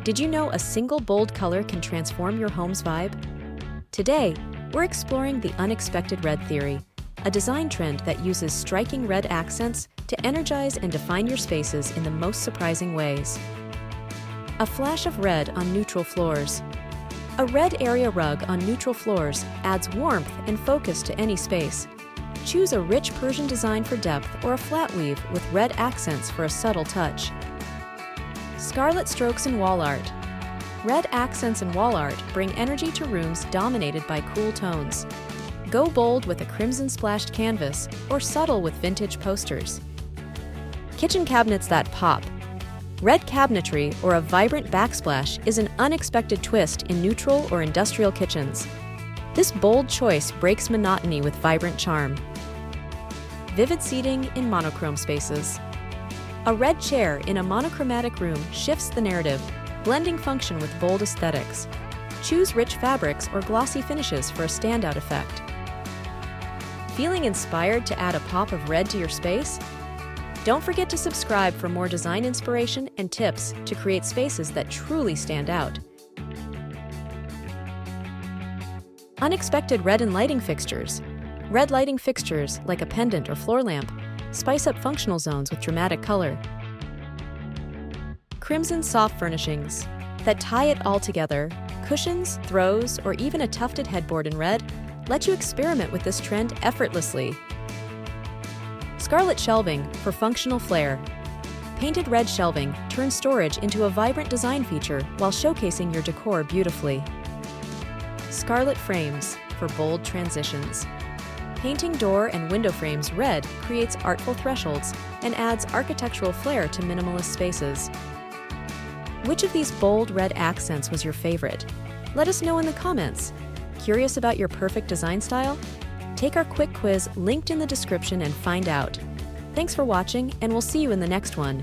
Did you know a single bold color can transform your home's vibe? Today, we're exploring the unexpected red theory, a design trend that uses striking red accents to energize and define your spaces in the most surprising ways. A flash of red on neutral floors. A red area rug on neutral floors adds warmth and focus to any space. Choose a rich Persian design for depth or a flat weave with red accents for a subtle touch. Scarlet strokes in wall art. Red accents in wall art bring energy to rooms dominated by cool tones. Go bold with a crimson splashed canvas or subtle with vintage posters. Kitchen cabinets that pop. Red cabinetry or a vibrant backsplash is an unexpected twist in neutral or industrial kitchens. This bold choice breaks monotony with vibrant charm. Vivid seating in monochrome spaces. A red chair in a monochromatic room shifts the narrative, blending function with bold aesthetics. Choose rich fabrics or glossy finishes for a standout effect. Feeling inspired to add a pop of red to your space? Don't forget to subscribe for more design inspiration and tips to create spaces that truly stand out. Unexpected red and lighting fixtures. Red lighting fixtures, like a pendant or floor lamp, spice up functional zones with dramatic color. Crimson soft furnishings that tie it all together, cushions, throws, or even a tufted headboard in red, let you experiment with this trend effortlessly. Scarlet shelving for functional flair. Painted red shelving turns storage into a vibrant design feature while showcasing your decor beautifully. Scarlet frames for bold transitions. Painting door and window frames red creates artful thresholds and adds architectural flair to minimalist spaces. Which of these bold red accents was your favorite? Let us know in the comments. Curious about your perfect design style? Take our quick quiz linked in the description and find out. Thanks for watching, and we'll see you in the next one.